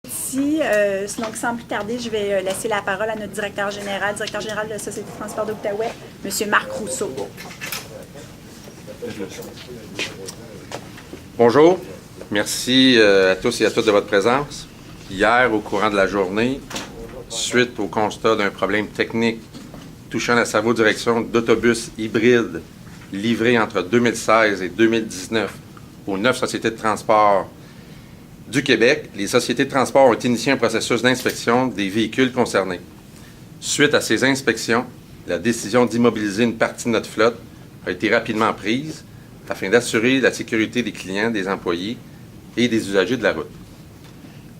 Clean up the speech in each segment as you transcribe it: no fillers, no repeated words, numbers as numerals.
Ici, donc sans plus tarder, je vais laisser la parole à notre directeur général de la Société de transport d'Outaouais, M. Marc Rousseau. Bonjour, merci à tous et à toutes de votre présence. Hier, au courant de la journée, suite au constat d'un problème technique touchant la servo-direction d'autobus hybrides livrés entre 2016 et 2019 aux 9 sociétés de transport du Québec, les sociétés de transport ont initié un processus d'inspection des véhicules concernés. Suite à ces inspections, la décision d'immobiliser une partie de notre flotte a été rapidement prise afin d'assurer la sécurité des clients, des employés et des usagers de la route.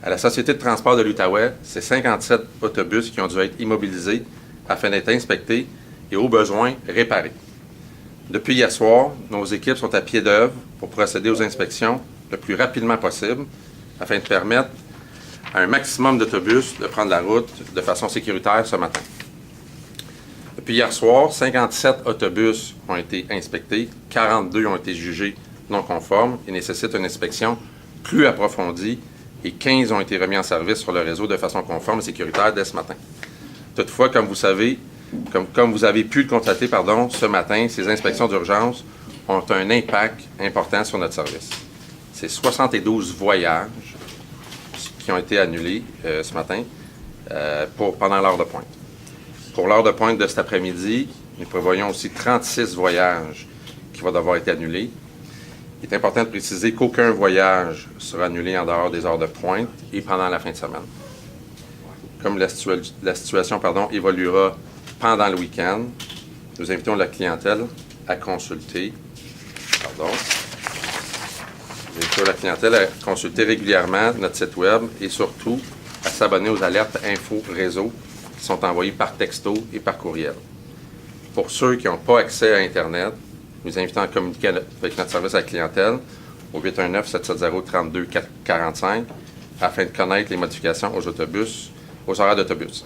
À la Société de transport de l'Outaouais, c'est 57 autobus qui ont dû être immobilisés afin d'être inspectés et, au besoin, réparés. Depuis hier soir, nos équipes sont à pied d'œuvre pour procéder aux inspections le plus rapidement possible afin de permettre à un maximum d'autobus de prendre la route de façon sécuritaire ce matin. Depuis hier soir, 57 autobus ont été inspectés, 42 ont été jugés non conformes et nécessitent une inspection plus approfondie et 15 ont été remis en service sur le réseau de façon conforme et sécuritaire dès ce matin. Toutefois, comme vous savez, comme vous avez pu le constater, ce matin, ces inspections d'urgence ont un impact important sur notre service. C'est 72 voyages qui ont été annulés ce matin pendant l'heure de pointe. Pour l'heure de pointe de cet après-midi, nous prévoyons aussi 36 voyages qui vont devoir être annulés. Il est important de préciser qu'aucun voyage sera annulé en dehors des heures de pointe et pendant la fin de semaine. Comme la situation évoluera pendant le week-end, nous invitons la clientèle à consulter. Régulièrement notre site web et surtout à s'abonner aux alertes info réseau qui sont envoyées par texto et par courriel. Pour ceux qui n'ont pas accès à Internet, nous invitons à communiquer avec notre service à la clientèle au 819-770-3245 afin de connaître les modifications aux horaires d'autobus.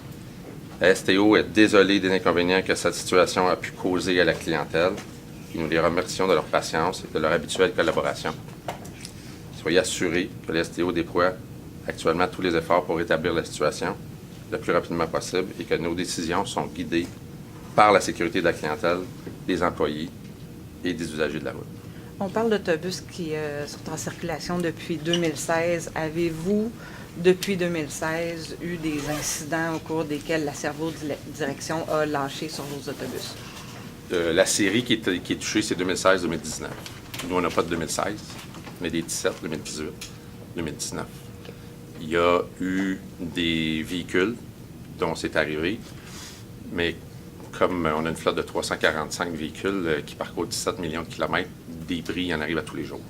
La STO est désolée des inconvénients que cette situation a pu causer à la clientèle et nous les remercions de leur patience et de leur habituelle collaboration. Soyez assurés que la STO déploie actuellement tous les efforts pour rétablir la situation le plus rapidement possible et que nos décisions sont guidées par la sécurité de la clientèle, des employés et des usagers de la route. On parle d'autobus qui sont en circulation depuis 2016. Avez-vous, depuis 2016, eu des incidents au cours desquels la servo-direction a lâché sur vos autobus? La série qui est touchée, c'est 2016-2019. Nous, on n'a pas de 2016, mais des 17, 2018, 2019. Il y a eu des véhicules dont c'est arrivé, mais comme on a une flotte de 345 véhicules qui parcourent 17 millions de kilomètres, des bris, il y en arrive à tous les jours.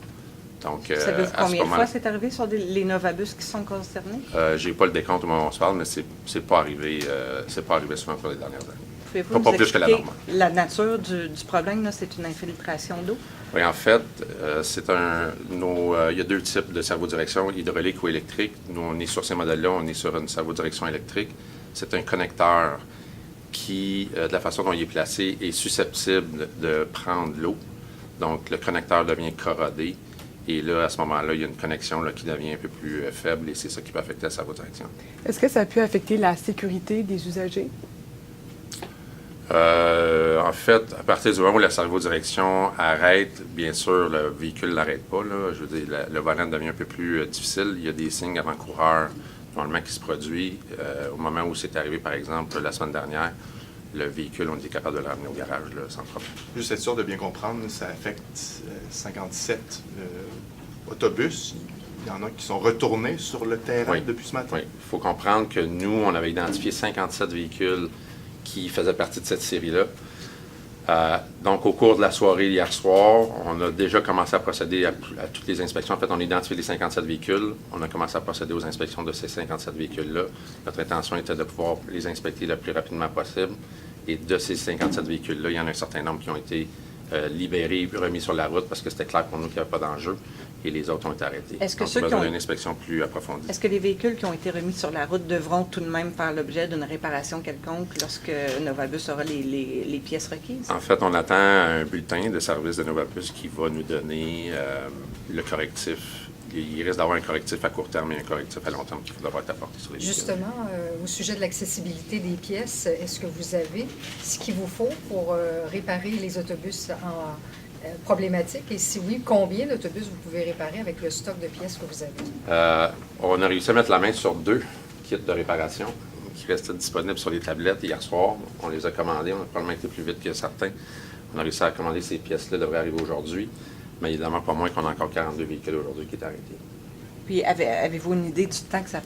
Donc, savez-vous combien de fois c'est arrivé sur les Novabus qui sont concernés? Je n'ai pas le décompte au moment où on se parle, mais c'est pas arrivé souvent pour les dernières années. Pouvez-vous nous expliquer la nature du problème? Là, c'est une infiltration d'eau? Oui, en fait, il y a deux types de servo-direction, hydraulique ou électrique. Nous, on est sur ces modèles-là, on est sur une servo-direction électrique. C'est un connecteur qui, de la façon dont il est placé, est susceptible de prendre l'eau. Donc, le connecteur devient corrodé. Et là, à ce moment-là, il y a une connexion qui devient un peu plus faible et c'est ça qui peut affecter la servo-direction. Est-ce que ça a pu affecter la sécurité des usagers? En fait, à partir du moment où la servo-direction arrête, bien sûr, le véhicule n'arrête pas. Là. Je veux dire, le volant devient un peu plus difficile. Il y a des signes avant-coureurs normalement qui se produisent. Au moment où c'est arrivé, par exemple, la semaine dernière, le véhicule, on était capable de le ramener au garage là, sans problème. Juste être sûr de bien comprendre, ça affecte 57 autobus. Il y en a qui sont retournés sur le terrain depuis ce matin. Oui, il faut comprendre que nous, on avait identifié 57 véhicules qui faisaient partie de cette série-là. Donc, au cours de la soirée hier soir, on a déjà commencé à procéder à toutes les inspections. En fait, on a identifié les 57 véhicules. On a commencé à procéder aux inspections de ces 57 véhicules-là. Notre intention était de pouvoir les inspecter le plus rapidement possible. Et de ces 57 véhicules-là, il y en a un certain nombre qui ont été libérés et remis sur la route parce que c'était clair pour nous qu'il n'y avait pas d'enjeu. Et les autres ont été arrêtés. Est-ce que donc, on a besoin d'une inspection plus approfondie. Est-ce que les véhicules qui ont été remis sur la route devront tout de même faire l'objet d'une réparation quelconque lorsque Novabus aura les pièces requises? En fait, on attend un bulletin de service de Novabus qui va nous donner le correctif il risque d'avoir un correctif à court terme et un correctif à long terme qui devra être apporté sur les véhicules. Justement, au sujet de l'accessibilité des pièces, est-ce que vous avez ce qu'il vous faut pour réparer les autobus problématiques? Et si oui, combien d'autobus vous pouvez réparer avec le stock de pièces que vous avez? On a réussi à mettre la main sur 2 kits de réparation qui restaient disponibles sur les tablettes hier soir. On les a commandés, on a probablement été plus vite que certains. On a réussi à commander ces pièces-là, devraient arriver aujourd'hui. Mais évidemment, pas moins qu'on a encore 42 véhicules aujourd'hui qui est arrêtés. Puis avez-vous une idée du temps que ça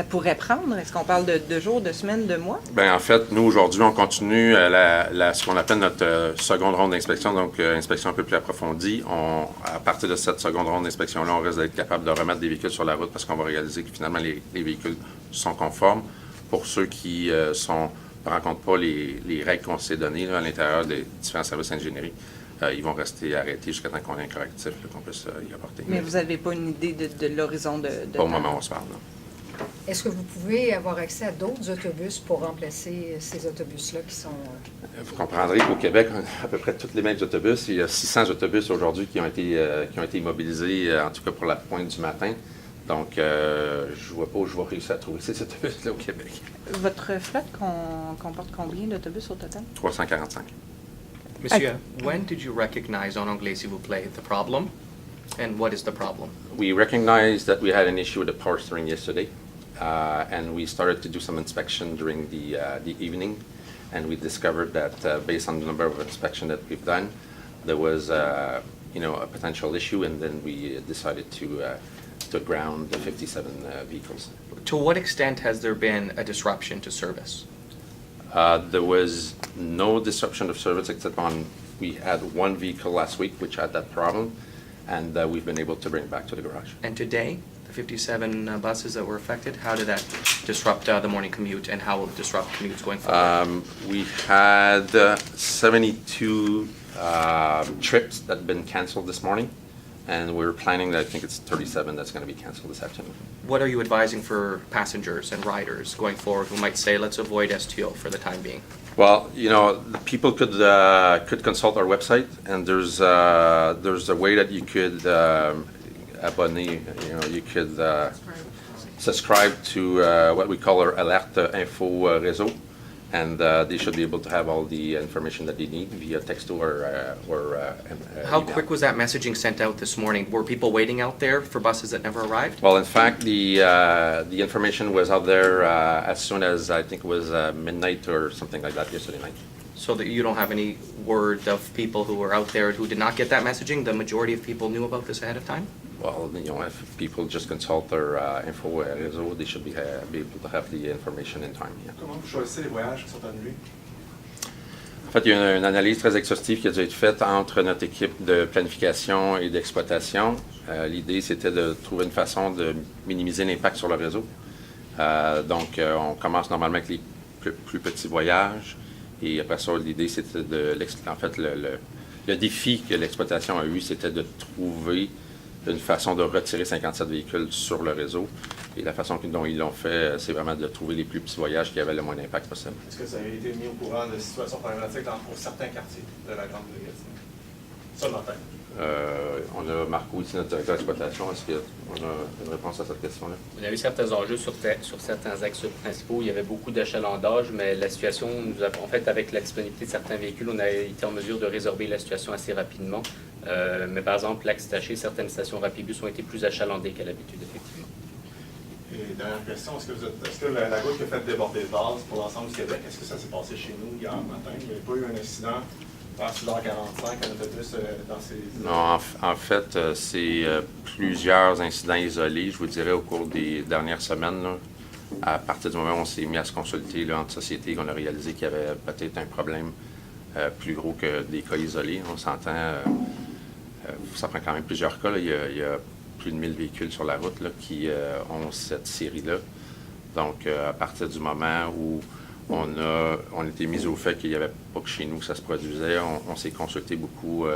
pourrait prendre? Est-ce qu'on parle de jours, de semaines, de mois? Bien, en fait, nous, aujourd'hui, on continue ce qu'on appelle notre seconde ronde d'inspection, donc inspection un peu plus approfondie. À partir de cette seconde ronde d'inspection-là, on risque d'être capable de remettre des véhicules sur la route parce qu'on va réaliser que finalement, les véhicules sont conformes. Pour ceux qui ne rencontrent pas les règles qu'on s'est données là, à l'intérieur des différents services d'ingénierie, ils vont rester arrêtés jusqu'à temps qu'on ait un correctif là, qu'on puisse y apporter. Mais vous n'avez pas une idée de l'horizon de Pas au temps? moment où on se parle. Non. Est-ce que vous pouvez avoir accès à d'autres autobus pour remplacer ces autobus-là qui sont... Vous comprendrez qu'au Québec, on a à peu près tous les mêmes autobus. Il y a 600 autobus aujourd'hui qui ont été immobilisés, en tout cas pour la pointe du matin. Donc, je ne vois pas où je vais réussir à trouver ces autobus-là au Québec. Votre flotte comporte combien d'autobus au total? 345. Monsieur, when did you recognize, en anglais s'il vous plaît, the problem? And what is the problem? We recognized that we had an issue with the power steering yesterday, and we started to do some inspection during the evening, and we discovered that based on the number of inspections that we've done, there was a potential issue, and then we decided to ground the 57 vehicles. To what extent has there been a disruption to service? There was no disruption of service except we had one vehicle last week which had that problem, and we've been able to bring it back to the garage. And today, the 57 buses that were affected, how did that disrupt the morning commute, and how will it disrupt commutes going forward? We had 72 trips that have been canceled this morning, and we're planning that I think it's 37 that's going to be canceled this afternoon. What are you advising for passengers and riders going forward who might say, let's avoid STO for the time being? Well, the people could consult our website, and there's a way that you could abonner, you could subscribe to what we call our Alert Info Réseau, and they should be able to have all the information that they need via texto or How email. quick was that messaging sent out this morning? Were people waiting out there for buses that never arrived? Well, in fact, the information was out there as soon as I think it was midnight or something like that yesterday night. So that you don't have any word of people who were out there who did not get that messaging? The majority of people knew about this ahead of time? Well, if people just consult their info réseau, they should be able to have the information in time. Yeah. Comment vous choisissez les voyages qui sont annulés? En fait, il y a une analyse très exhaustive qui a dû être faite entre notre équipe de planification et d'exploitation. L'idée, c'était de trouver une façon de minimiser l'impact sur le réseau. Donc, on commence normalement avec les plus petits voyages. Et après ça, l'idée, c'était en fait, le défi que l'exploitation a eu, c'était de trouver une façon de retirer 57 véhicules sur le réseau. Et la façon dont ils l'ont fait, c'est vraiment de trouver les plus petits voyages qui avaient le moins d'impact possible. Est-ce que vous avez été mis au courant de situations problématiques pour certains quartiers de la Grande Gatineau? Ça, dans la tête. On a Marco ici, notre directeur d'exploitation. Est-ce qu'on a une réponse à cette question-là? Il y a eu certains enjeux sur certains axes principaux. Il y avait beaucoup d'achalandage, mais la situation, en fait, avec la disponibilité de certains véhicules, on a été en mesure de résorber la situation assez rapidement. Mais par exemple, l'axe taché, certaines stations Rapibus ont été plus achalandées qu'à l'habitude, effectivement. Et dernière question, est-ce que la goutte qui a fait déborder le vase pour l'ensemble du Québec, est-ce que ça s'est passé chez nous hier matin? Il n'y avait pas eu un incident vers 6h45, un autobus dans ces... Non, en fait, c'est plusieurs incidents isolés, je vous dirais, au cours des dernières semaines. Là. À partir du moment où on s'est mis à se consulter là, entre sociétés, qu'on a réalisé qu'il y avait peut-être un problème plus gros que des cas isolés. On s'entend, ça prend quand même plusieurs cas. Là. Il y a plus de 1000 véhicules sur la route là, qui ont cette série-là. Donc, à partir du moment où on était mis au fait qu'il n'y avait pas que chez nous que ça se produisait, on s'est consulté beaucoup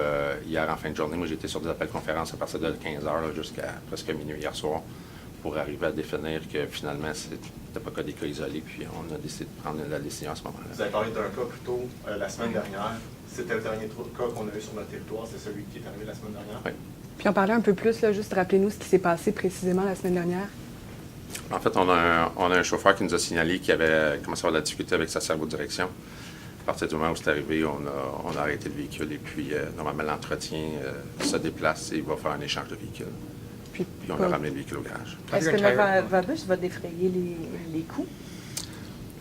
hier en fin de journée. Moi, j'étais sur des appels conférences à partir de 15h jusqu'à presque minuit hier soir pour arriver à définir que finalement, c'était pas que des cas isolés. Puis, on a décidé de prendre la décision à ce moment-là. Vous avez parlé d'un cas plus tôt la semaine dernière. C'était le dernier cas qu'on a eu sur notre territoire. C'est celui qui est arrivé la semaine dernière? Oui. Puis en parler un peu plus, là, juste rappelez-nous ce qui s'est passé précisément la semaine dernière. En fait, on a un chauffeur qui nous a signalé qu'il avait commencé à avoir de la difficulté avec sa servo-direction. À partir du moment où c'est arrivé, on a arrêté le véhicule et puis, normalement, l'entretien se déplace et il va faire un échange de véhicules. Puis on a ramené le véhicule au garage. Est-ce que le VABUS va défrayer les coûts?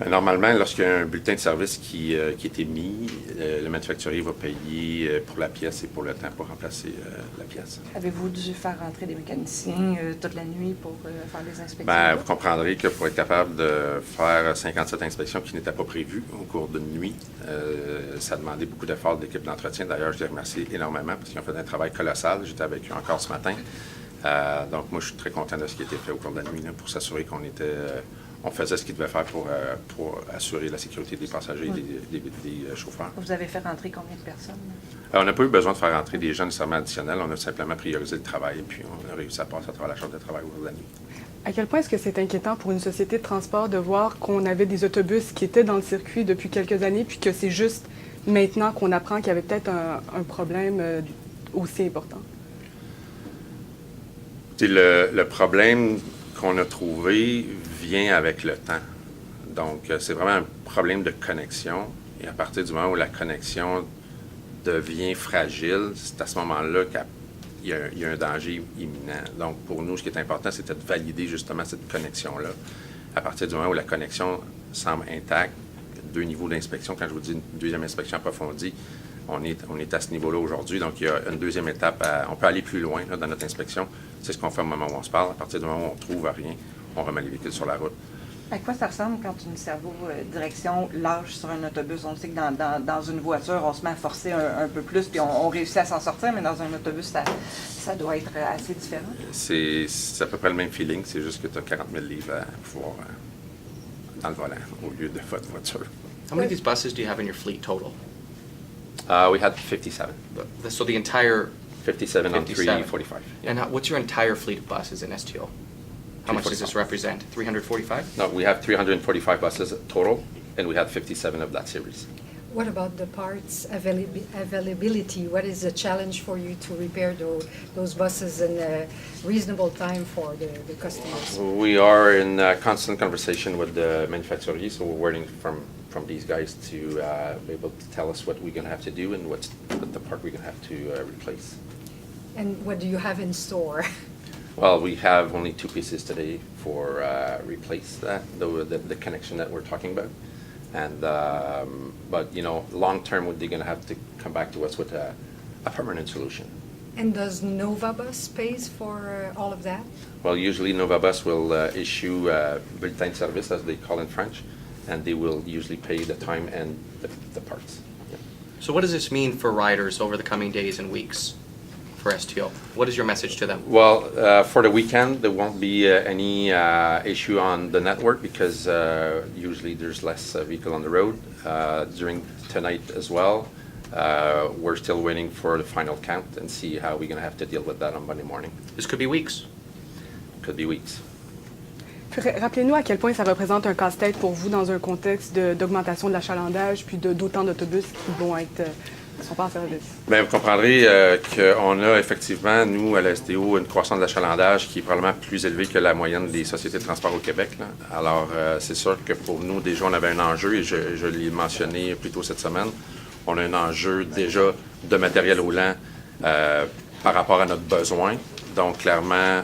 Normalement, lorsqu'il y a un bulletin de service qui est émis, le manufacturier va payer pour la pièce et pour le temps pour remplacer la pièce. Avez-vous dû faire rentrer des mécaniciens toute la nuit pour faire les inspections? Bien, vous comprendrez que pour être capable de faire 57 inspections qui n'étaient pas prévues au cours d'une nuit, ça a demandé beaucoup d'efforts de l'équipe d'entretien. D'ailleurs, je les remercie énormément parce qu'ils ont fait un travail colossal. J'étais avec eux encore ce matin. Donc, moi, je suis très content de ce qui a été fait au cours de la nuit là, pour s'assurer qu'on on faisait ce qu'il devait faire pour assurer la sécurité des passagers et des chauffeurs. Vous avez fait rentrer combien de personnes? On n'a pas eu besoin de faire rentrer des gens nécessairement additionnels. On a simplement priorisé le travail et puis on a réussi à passer à travers la chambre de travail au cours de la nuit. À quel point est-ce que c'est inquiétant pour une société de transport de voir qu'on avait des autobus qui étaient dans le circuit depuis quelques années, puis que c'est juste maintenant qu'on apprend qu'il y avait peut-être un problème aussi important? Le problème qu'on a trouvé vient avec le temps. Donc, c'est vraiment un problème de connexion. Et à partir du moment où la connexion devient fragile, c'est à ce moment-là qu'il y a un danger imminent. Donc, pour nous, ce qui est important, c'était de valider justement cette connexion-là. À partir du moment où la connexion semble intacte, 2 niveaux d'inspection, quand je vous dis une deuxième inspection approfondie, on est à ce niveau-là aujourd'hui. Donc, il y a une deuxième étape. On peut aller plus loin là, dans notre inspection. C'est ce qu'on fait au moment où on se parle. À partir du moment où on ne trouve rien, on remet les véhicules sur la route. À quoi ça ressemble quand une servo-direction lâche sur un autobus? On sait que dans une voiture, on se met à forcer un peu plus, puis on réussit à s'en sortir, mais dans un autobus, ça doit être assez différent. C'est à peu près le même feeling. C'est juste que tu as 40 000 livres à pouvoir dans le volant au lieu de votre voiture. How many of these buses do you have in your fleet total? We had 57. So the entire 57 on 57. 345. And what's your entire fleet of buses in STO? How much does this 345. represent? 345? No, we have 345 buses total, and we had 57 of that series. What about the parts availability? What is the challenge for you to repair those buses in a reasonable time for the customers? We are in constant conversation with the manufacturers, so we're waiting from these guys to be able to tell us what we're going to have to do and what the part we're going to have to replace. And what do you have in store? Well, we have only 2 pieces today for replace that, the connection that we're talking about. And but long term, they're going to have to come back to us with a permanent solution. And does Novabus pays for all of that? Well, usually Novabus will issue bulletin de service, as they call in French, and they will usually pay the time and the parts. Yeah. So what does this mean for riders over the coming days and weeks for STO? What is your message to them? Well, for the weekend, there won't be any issue on the network because usually there's less vehicle on the road. During tonight as well, we're still waiting for the final count and see how we're going to have to deal with that on Monday morning. This could be weeks. Could be weeks. Rappelez-nous à quel point ça représente un casse-tête pour vous dans un contexte d'augmentation de l'achalandage puis d'autant d'autobus qui sont pas en service. Bien, vous comprendrez qu'on a effectivement, nous, à la STO, une croissance de l'achalandage qui est probablement plus élevée que la moyenne des sociétés de transport au Québec. Là. Alors, c'est sûr que pour nous, déjà, on avait un enjeu, et je l'ai mentionné plus tôt cette semaine, on a un enjeu déjà de matériel roulant par rapport à notre besoin. Donc, clairement,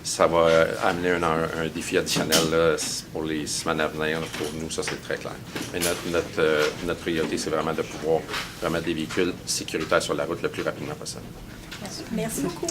ça va amener un défi additionnel là, pour les semaines à venir. Pour nous, ça, c'est très clair. Mais notre priorité, c'est vraiment de pouvoir remettre des véhicules sécuritaires sur la route le plus rapidement possible. Merci beaucoup.